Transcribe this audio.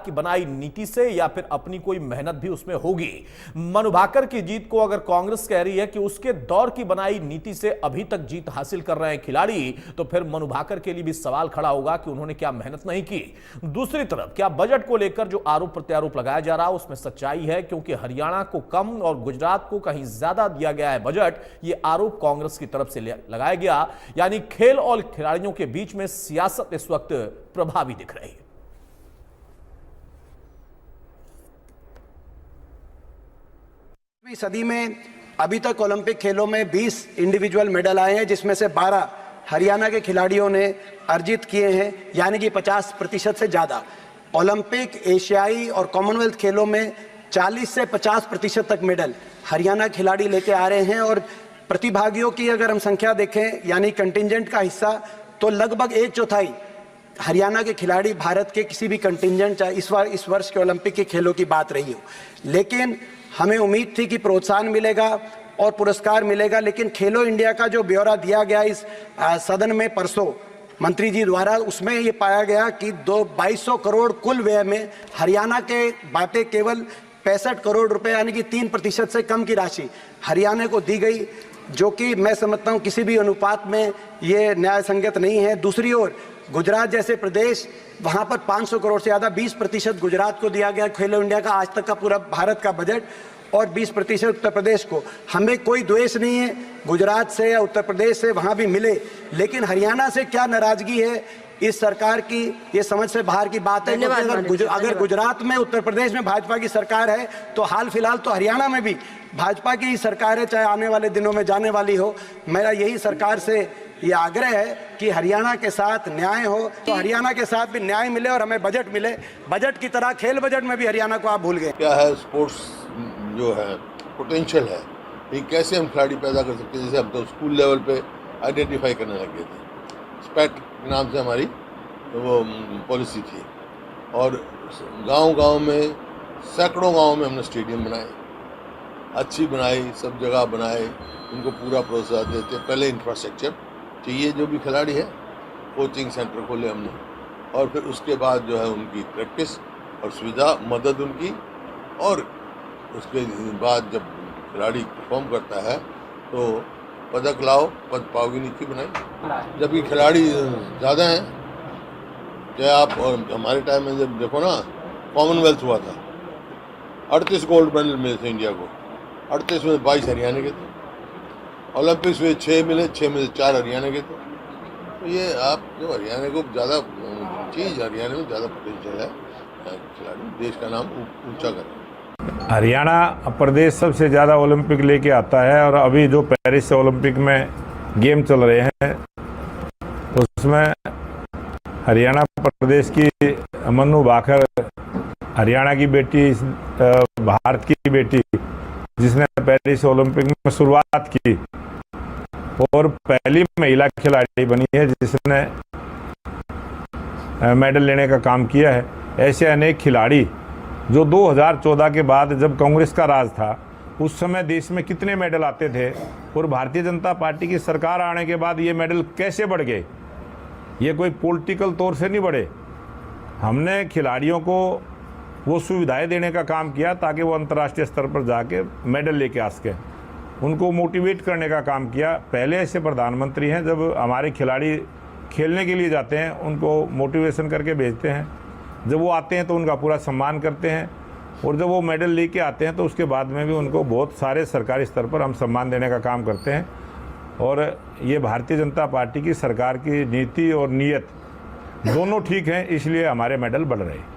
की बनाई नीति से या फिर अपनी कोई मेहनत भी उसमें होगी। मनु भाकर की जीत को अगर कांग्रेस कह रही है कि उसके दौर की बनाई नीति से अभी तक जीत हासिल कर रहे हैं खिलाड़ी, तो फिर मनु भाकर के लिए भी सवाल खड़ा होगा कि उन्होंने क्या मेहनत नहीं की। दूसरी तरफ क्या बजट को लेकर जो आरोप प्रत्यारोप लगाया जा रहा है उसमें सच्चाई है, क्योंकि हरियाणा को कम और गुजरात को कहीं ज्यादा दिया गया है बजट, ये आरोप कांग्रेस की तरफ से लगाया गया। यानी खेल और खिलाड़ियों के बीच में सियासत इस वक्त प्रभावी दिख रही है। सदी में अभी तक ओलंपिक खेलों में 20 इंडिविजुअल मेडल आए हैं, जिसमें से 12 हरियाणा के खिलाड़ियों ने अर्जित किए हैं, यानी कि 50% से ज्यादा। ओलंपिक, एशियाई और कॉमनवेल्थ खेलों में 40 से 50% तक मेडल हरियाणा खिलाड़ी लेके आ रहे हैं। और प्रतिभागियों की अगर हम संख्या देखें, यानी कंटिंजेंट का हिस्सा, तो लगभग 1/4 हरियाणा के खिलाड़ी भारत के किसी भी कंटिंजेंट, चाहे इस वर्ष के ओलंपिक के खेलों की बात रही हो। लेकिन हमें उम्मीद थी कि प्रोत्साहन मिलेगा और पुरस्कार मिलेगा, लेकिन खेलो इंडिया का जो ब्यौरा दिया गया इस सदन में परसों मंत्री जी द्वारा, उसमें ये पाया गया कि 2200 करोड़ कुल व्यय में हरियाणा के बातें केवल 65 करोड़ रुपए, यानी कि 3% से कम की राशि हरियाणा को दी गई, जो कि मैं समझता हूं किसी भी अनुपात में ये न्याय संगत नहीं है। दूसरी ओर गुजरात जैसे प्रदेश, वहां पर 500 करोड़ से ज्यादा, 20% गुजरात को दिया गया खेलो इंडिया का आज तक का पूरा भारत का बजट, और 20% उत्तर प्रदेश को। हमें कोई द्वेष नहीं है गुजरात से या उत्तर प्रदेश से, वहां भी मिले, लेकिन हरियाणा से क्या नाराजगी है इस सरकार की, ये समझ से बाहर की बात है। अगर गुजरात में, उत्तर प्रदेश में भाजपा की सरकार है, तो हाल फिलहाल तो हरियाणा में भी भाजपा की ही सरकार है, चाहे आने वाले दिनों में जाने वाली हो। मेरा यही सरकार से ये आग्रह है कि हरियाणा के साथ न्याय हो, तो हरियाणा के साथ भी न्याय मिले और हमें बजट मिले। बजट की तरह खेल बजट में भी हरियाणा को आप भूल गए। क्या है स्पोर्ट्स जो है पोटेंशियल है, ये कैसे हम खिलाड़ी पैदा कर सकते हैं। जैसे हम तो स्कूल लेवल पे आइडेंटिफाई करने लगे थे, स्पैट के नाम से हमारी तो वो पॉलिसी थी, और गांव-गांव में, सैकड़ों गांव में हमने स्टेडियम बनाए, अच्छी बनाई, सब जगह बनाए, उनको पूरा प्रोत्साहन देते। पहले इंफ्रास्ट्रक्चर चाहिए, जो भी खिलाड़ी है, कोचिंग सेंटर खोले हमने, और फिर उसके बाद जो है उनकी प्रैक्टिस और सुविधा, मदद उनकी, और उसके बाद जब खिलाड़ी परफॉर्म करता है तो पदक लाओ, पद पाओगी नीति बनाई। जबकि खिलाड़ी ज़्यादा हैं, चाहे आप, और हमारे टाइम में जब देखो ना, कॉमनवेल्थ हुआ था, 38 गोल्ड मेडल मिले थे इंडिया को, 38 में 22 हरियाणा के थे। ओलंपिक्स में 6 मिले, 6 में से 4 हरियाणा के थे। तो ये आप जो हरियाणा को ज़्यादा चीज़, हरियाणा में ज़्यादा पोटेंशियल है, खिलाड़ी देश का नाम ऊंचा करें। हरियाणा प्रदेश सबसे ज़्यादा ओलंपिक लेके आता है, और अभी जो पेरिस ओलंपिक में गेम चल रहे हैं उसमें हरियाणा प्रदेश की मनु भाकर, हरियाणा की बेटी, भारत की बेटी, जिसने पेरिस ओलंपिक में शुरुआत की और पहली महिला खिलाड़ी बनी है जिसने मेडल लेने का काम किया है। ऐसे अनेक खिलाड़ी जो 2014 के बाद, जब कांग्रेस का राज था, उस समय देश में कितने मेडल आते थे, और भारतीय जनता पार्टी की सरकार आने के बाद ये मेडल कैसे बढ़ गए। ये कोई पॉलिटिकल तौर से नहीं बढ़े। हमने खिलाड़ियों को वो सुविधाएं देने का काम किया ताकि वो अंतर्राष्ट्रीय स्तर पर जाके मेडल लेके आ सकें, उनको मोटिवेट करने का काम किया। पहले ऐसे प्रधानमंत्री हैं, जब हमारे खिलाड़ी खेलने के लिए जाते हैं उनको मोटिवेशन करके भेजते हैं, जब वो आते हैं तो उनका पूरा सम्मान करते हैं, और जब वो मेडल लेके आते हैं तो उसके बाद में भी उनको बहुत सारे सरकारी स्तर पर हम सम्मान देने का काम करते हैं। और ये भारतीय जनता पार्टी की सरकार की नीति और नीयत दोनों ठीक हैं, इसलिए हमारे मेडल बढ़ रहे हैं।